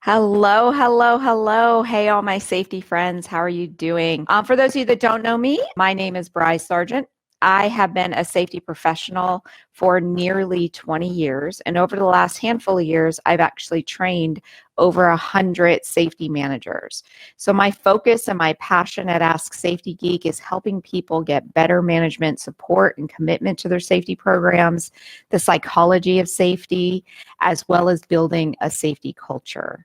Hello, hello, hello. Hey, all my safety friends. How are you doing? For those of you that don't know me, my name is Bryce Sargent. I have been a safety professional for nearly 20 years. And over the last handful of years, I've actually trained over 100 safety managers. So my focus and my passion at Ask Safety Geek is helping people get better management support and commitment to their safety programs, the psychology of safety, as well as building a safety culture.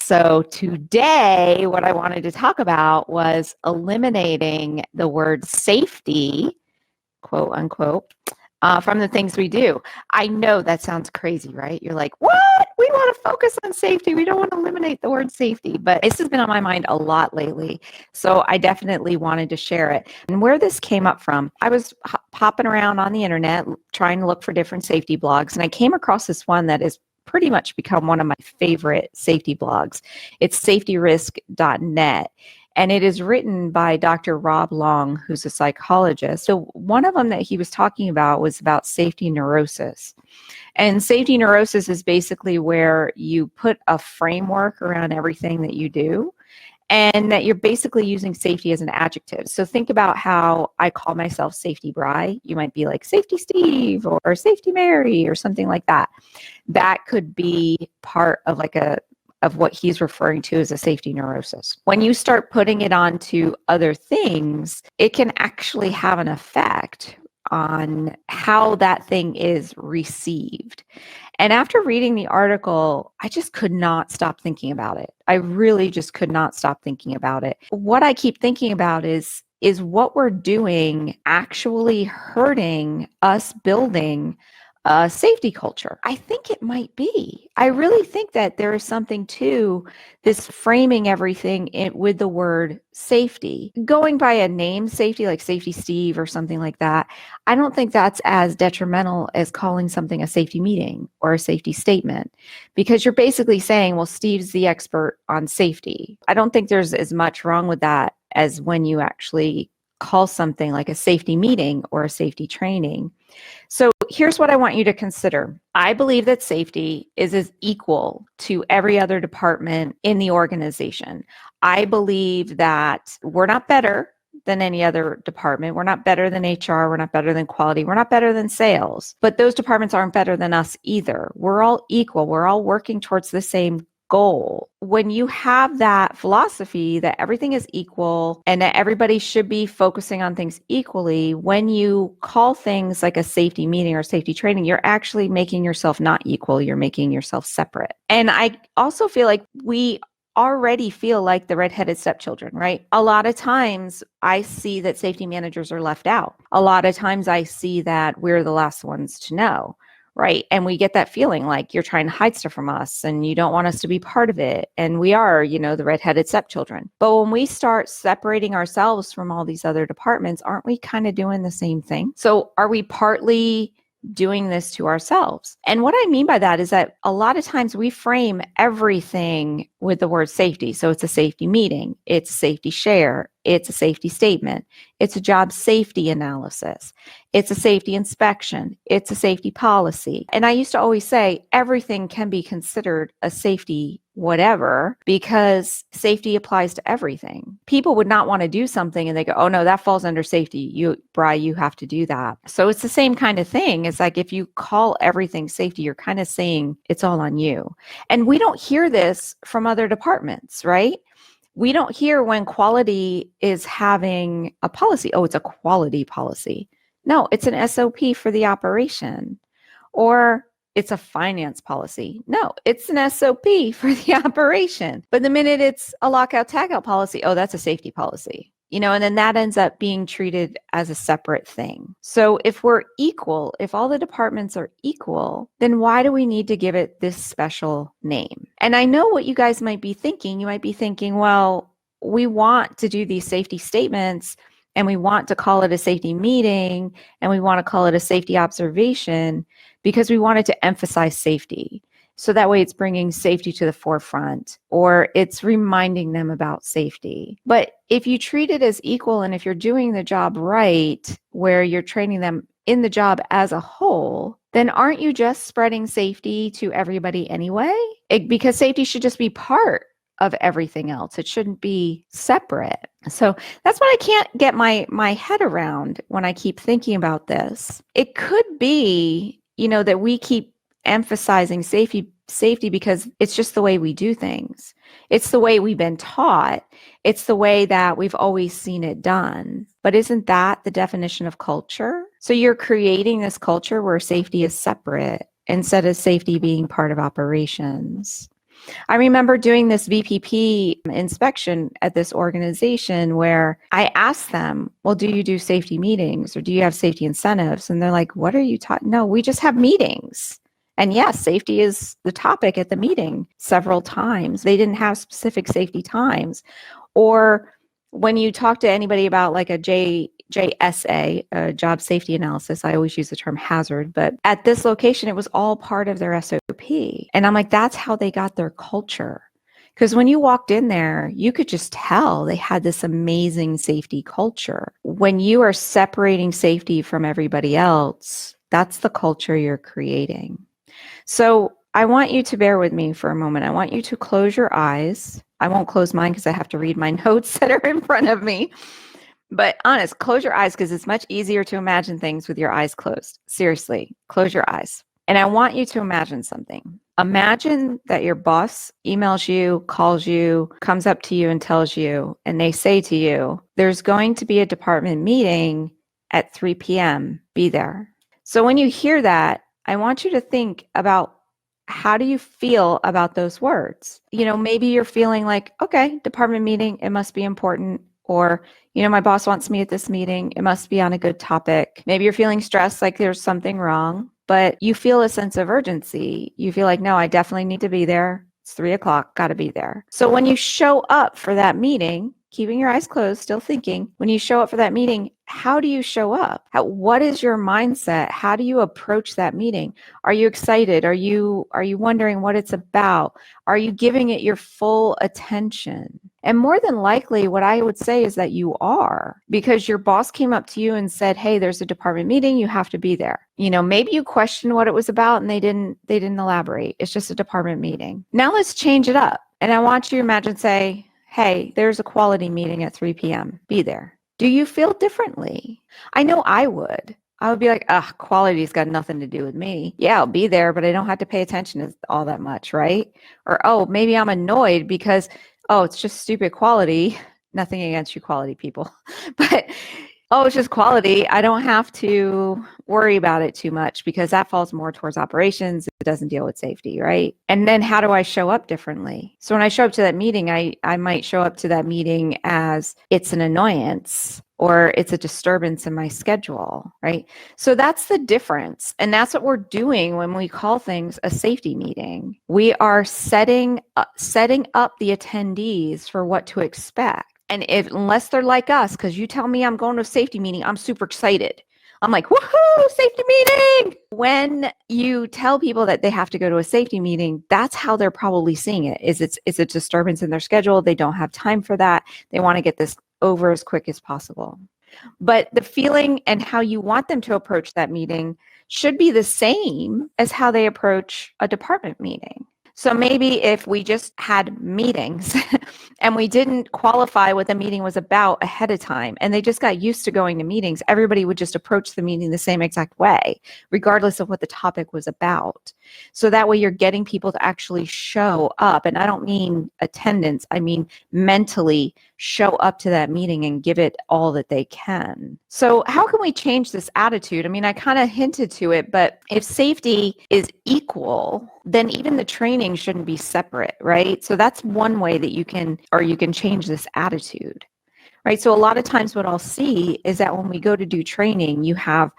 So today, what I wanted to talk about was eliminating the word safety, quote unquote, from the things we do. I know that sounds crazy, right? You're like, what? We want to focus on safety. We don't want to eliminate the word safety. But this has been on my mind a lot lately. So I definitely wanted to share it. And where this came up from, I was popping around on the internet trying to look for different safety blogs. And I came across this one that is pretty much become one of my favorite safety blogs. It's safetyrisk.net. And it is written by Dr. Rob Long, who's a psychologist. So one of them that he was talking about was about safety neurosis. And safety neurosis is basically where you put a framework around everything that you do, and that you're basically using safety as an adjective. So think about how I call myself Safety Bri. You might be like Safety Steve or Safety Mary or something like that. That could be part of of what he's referring to as a safety neurosis. When you start putting it onto other things, it can actually have an effect on how that thing is received. And after reading the article, I just could not stop thinking about it. I really just could not stop thinking about it. What I keep thinking about is what we're doing actually hurting us building a safety culture? I think it might be. I really think that there is something to this framing everything with the word safety. Going by a name safety, like Safety Steve or something like that, I don't think that's as detrimental as calling something a safety meeting or a safety statement, because you're basically saying, well, Steve's the expert on safety. I don't think there's as much wrong with that as when you actually call something like a safety meeting or a safety training. So here's what I want you to consider. I believe that safety is as equal to every other department in the organization. I believe that we're not better than any other department. We're not better than HR. We're not better than quality. We're not better than sales. But those departments aren't better than us either. We're all equal. We're all working towards the same goal. When you have that philosophy that everything is equal and that everybody should be focusing on things equally, when you call things like a safety meeting or safety training, you're actually making yourself not equal. You're making yourself separate. And I also feel like we already feel like the redheaded stepchildren, right? A lot of times I see that safety managers are left out. A lot of times I see that we're the last ones to know. Right. And we get that feeling like you're trying to hide stuff from us and you don't want us to be part of it. And we are, the redheaded stepchildren. But when we start separating ourselves from all these other departments, aren't we kind of doing the same thing? So are we partly doing this to ourselves? And what I mean by that is that a lot of times we frame everything with the word safety. So it's a safety meeting, it's a safety share, it's a safety statement, it's a job safety analysis, it's a safety inspection, it's a safety policy. And I used to always say everything can be considered a safety whatever, because safety applies to everything. People would not want to do something and they go, oh no, that falls under safety. You have to do that. So it's the same kind of thing. It's like if you call everything safety, you're kind of saying it's all on you. And we don't hear this from other departments, right? We don't hear when quality is having a policy. Oh, it's a quality policy. No, it's an SOP for the operation. Or it's a finance policy. No, it's an SOP for the operation. But the minute it's a lockout tagout policy, oh, that's a safety policy. And then that ends up being treated as a separate thing. So if we're equal, if all the departments are equal, then why do we need to give it this special name? And I know what you guys might be thinking. You might be thinking, well, we want to do these safety statements and we want to call it a safety meeting and we want to call it a safety observation because we wanted to emphasize safety. So that way it's bringing safety to the forefront, or it's reminding them about safety. But if you treat it as equal, and if you're doing the job right, where you're training them in the job as a whole, then aren't you just spreading safety to everybody anyway? Because safety should just be part of everything else. It shouldn't be separate. So that's what I can't get my head around when I keep thinking about this. It could be, that we keep emphasizing safety because it's just the way we do things. It's the way we've been taught. It's the way that we've always seen it done. But isn't that the definition of culture? So you're creating this culture where safety is separate instead of safety being part of operations. I remember doing this VPP inspection at this organization where I asked them, well, do you do safety meetings or do you have safety incentives? And they're like, what are you talking? No, we just have meetings. And yes, safety is the topic at the meeting several times. They didn't have specific safety times. Or when you talk to anybody about like a JSA, a job safety analysis, I always use the term hazard, but at this location, it was all part of their SOP. And I'm like, that's how they got their culture. Because when you walked in there, you could just tell they had this amazing safety culture. When you are separating safety from everybody else, that's the culture you're creating. So I want you to bear with me for a moment. I want you to close your eyes. I won't close mine because I have to read my notes that are in front of me. But honest, close your eyes because it's much easier to imagine things with your eyes closed. Seriously, close your eyes. And I want you to imagine something. Imagine that your boss emails you, calls you, comes up to you and tells you, and they say to you, there's going to be a department meeting at 3 p.m. Be there. So when you hear that, I want you to think about how do you feel about those words? Maybe you're feeling like, okay, department meeting, it must be important. Or, my boss wants me at this meeting. It must be on a good topic. Maybe you're feeling stressed, like there's something wrong, but you feel a sense of urgency. You feel like, no, I definitely need to be there. It's 3 o'clock, got to be there. So when you show up for that meeting, keeping your eyes closed, still thinking, when you show up for that meeting, how do you show up? What is your mindset? How do you approach that meeting? Are you excited? Are you wondering what it's about? Are you giving it your full attention? And more than likely, what I would say is that you are, because your boss came up to you and said, hey, there's a department meeting, you have to be there. Maybe you questioned what it was about and they didn't elaborate. It's just a department meeting. Now let's change it up. And I want you to imagine, say, hey, there's a quality meeting at 3 p.m. Be there. Do you feel differently? I know I would. I would be like, quality's got nothing to do with me. Yeah, I'll be there, but I don't have to pay attention to all that much, right? Or, maybe I'm annoyed because, it's just stupid quality. Nothing against you quality people. But, it's just quality. I don't have to worry about it too much because that falls more towards operations. It doesn't deal with safety, right? And then how do I show up differently? So when I show up to that meeting, I might show up to that meeting as it's an annoyance or it's a disturbance in my schedule, right? So that's the difference. And that's what we're doing when we call things a safety meeting. We are setting up the attendees for what to expect. And unless they're like us, because you tell me I'm going to a safety meeting, I'm super excited. I'm like, woohoo, safety meeting. When you tell people that they have to go to a safety meeting, that's how they're probably seeing it. It's a disturbance in their schedule. They don't have time for that. They want to get this over as quick as possible. But the feeling and how you want them to approach that meeting should be the same as how they approach a department meeting. So maybe if we just had meetings and we didn't qualify what the meeting was about ahead of time and they just got used to going to meetings, everybody would just approach the meeting the same exact way, regardless of what the topic was about. So that way you're getting people to actually show up. And I don't mean attendance, I mean mentally show up to that meeting and give it all that they can. So how can we change this attitude? I mean, I kind of hinted to it, but if safety is equal, then even the training shouldn't be separate, right? So that's one way that you can change this attitude, right? So a lot of times what I'll see is that when we go to do training, you have,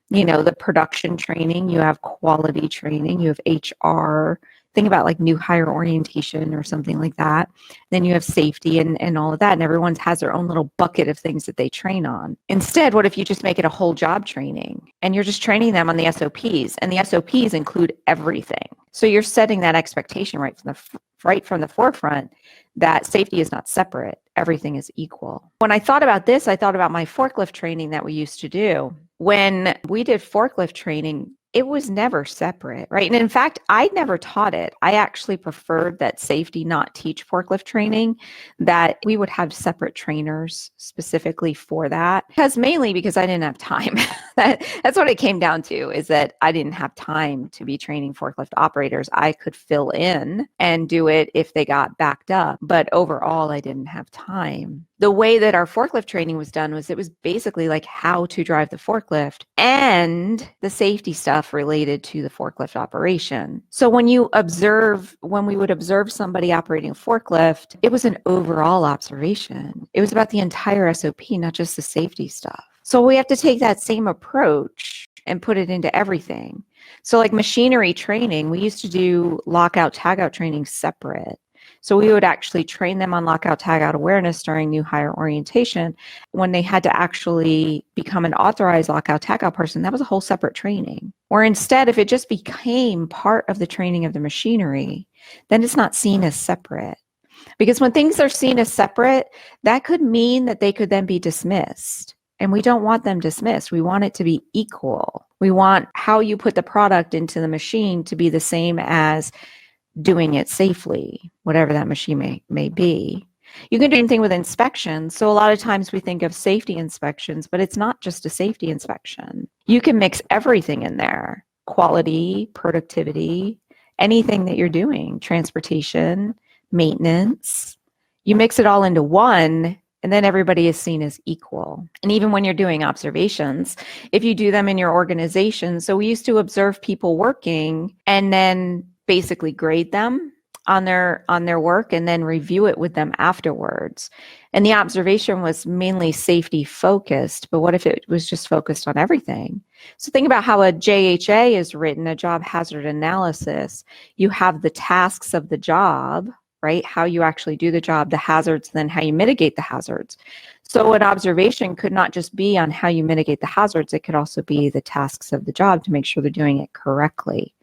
the production training, you have quality training, you have HR, think about like new hire orientation or something like that. Then you have safety and all of that. And everyone has their own little bucket of things that they train on. Instead, what if you just make it a whole job training and you're just training them on the SOPs, and the SOPs include everything. So you're setting that expectation right from the forefront that safety is not separate. Everything is equal. When I thought about this, I thought about my forklift training that we used to do. When we did forklift training, it was never separate, right? And in fact, I never taught it. I actually preferred that safety not teach forklift training, that we would have separate trainers specifically for that. Mainly because I didn't have time. That's what it came down to, is that I didn't have time to be training forklift operators. I could fill in and do it if they got backed up. But overall, I didn't have time. The way that our forklift training was done was it was basically like how to drive the forklift and the safety stuff related to the forklift operation. So when we would observe somebody operating a forklift, it was an overall observation. It was about the entire SOP, not just the safety stuff. So we have to take that same approach and put it into everything. So like machinery training, we used to do lockout, tagout training separate. So we would actually train them on lockout, tagout awareness during new hire orientation. When they had to actually become an authorized lockout, tagout person, that was a whole separate training. Or instead, if it just became part of the training of the machinery, then it's not seen as separate. Because when things are seen as separate, that could mean that they could then be dismissed. And we don't want them dismissed. We want it to be equal. We want how you put the product into the machine to be the same as doing it safely, whatever that machine may be. You can do the same thing with inspections. So a lot of times we think of safety inspections, but it's not just a safety inspection. You can mix everything in there: quality, productivity, anything that you're doing, transportation, maintenance. You mix it all into one, and then everybody is seen as equal. And even when you're doing observations, if you do them in your organization, so we used to observe people working and then basically grade them on their work and then review it with them afterwards. And the observation was mainly safety focused, but what if it was just focused on everything? So think about how a JHA is written, a job hazard analysis. You have the tasks of the job, right? How you actually do the job, the hazards, then how you mitigate the hazards. So an observation could not just be on how you mitigate the hazards, it could also be the tasks of the job to make sure they're doing it correctly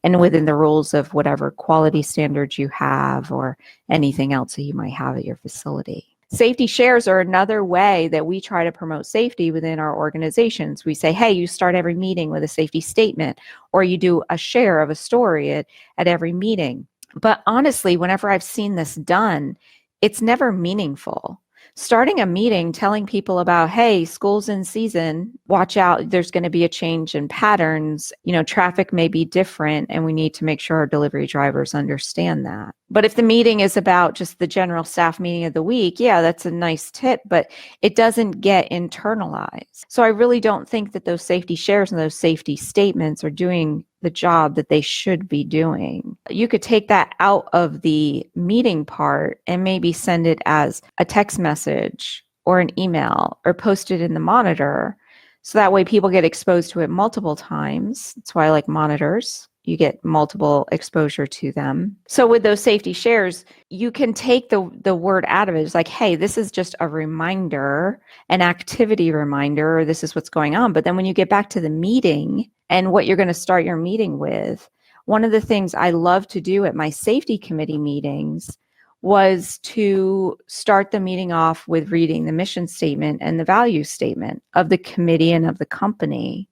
and within the rules of whatever quality standards you have or anything else that you might have at your facility. Safety shares are another way that we try to promote safety within our organizations. We say, hey, you start every meeting with a safety statement, or you do a share of a story at every meeting. But honestly, whenever I've seen this done, it's never meaningful. Starting a meeting telling people about, hey, school's in season, watch out, there's going to be a change in patterns, traffic may be different, and we need to make sure our delivery drivers understand that. But if the meeting is about just the general staff meeting of the week, yeah, that's a nice tip, but it doesn't get internalized. So I really don't think that those safety shares and those safety statements are doing the job that they should be doing. You could take that out of the meeting part and maybe send it as a text message or an email or post it in the monitor. So that way people get exposed to it multiple times. That's why I like monitors. You get multiple exposure to them. So with those safety shares, you can take the word out of it. It's like, hey, this is just a reminder, an activity reminder, or this is what's going on. But then when you get back to the meeting and what you're going to start your meeting with, one of the things I love to do at my safety committee meetings was to start the meeting off with reading the mission statement and the value statement of the committee and of the company.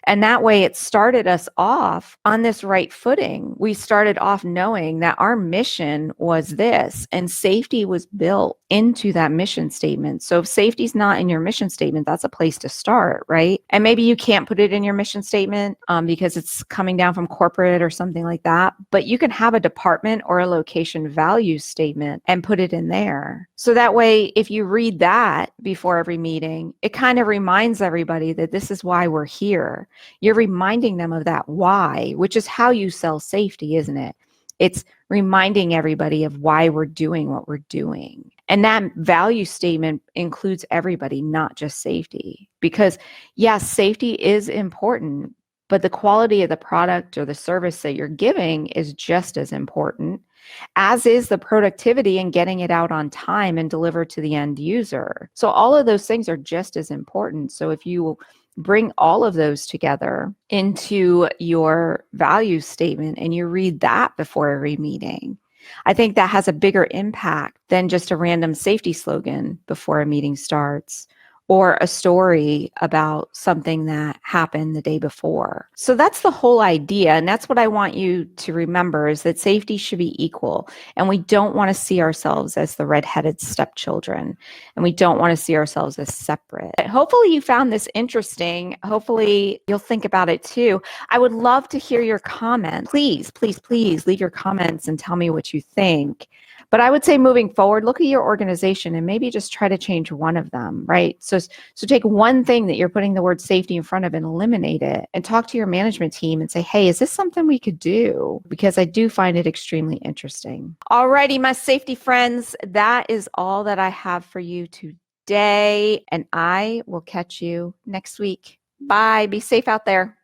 And that way it started us off on this right footing. We started off knowing that our mission was this, and safety was built into that mission statement. So if safety's not in your mission statement, that's a place to start, right? And maybe you can't put it in your mission statement because it's coming down from corporate or something like that, but you can have a department or a location value statement and put it in there. So that way, if you read that before every meeting, it kind of reminds everybody that this is why we're here. You're reminding them of that why, which is how you sell safety, isn't it? It's reminding everybody of why we're doing what we're doing. And that value statement includes everybody, not just safety. Because yes, safety is important, but the quality of the product or the service that you're giving is just as important, as is the productivity and getting it out on time and delivered to the end user. So all of those things are just as important. So if you bring all of those together into your value statement and you read that before every meeting, I think that has a bigger impact than just a random safety slogan before a meeting starts, or a story about something that happened the day before. So that's the whole idea. And that's what I want you to remember, is that safety should be equal. And we don't want to see ourselves as the redheaded stepchildren. And we don't want to see ourselves as separate. Hopefully you found this interesting. Hopefully you'll think about it too. I would love to hear your comments. Please leave your comments and tell me what you think. But I would say moving forward, look at your organization and maybe just try to change one of them, right? So take one thing that you're putting the word safety in front of and eliminate it, and talk to your management team and say, hey, is this something we could do? Because I do find it extremely interesting. Alrighty, my safety friends, that is all that I have for you today. And I will catch you next week. Bye. Be safe out there.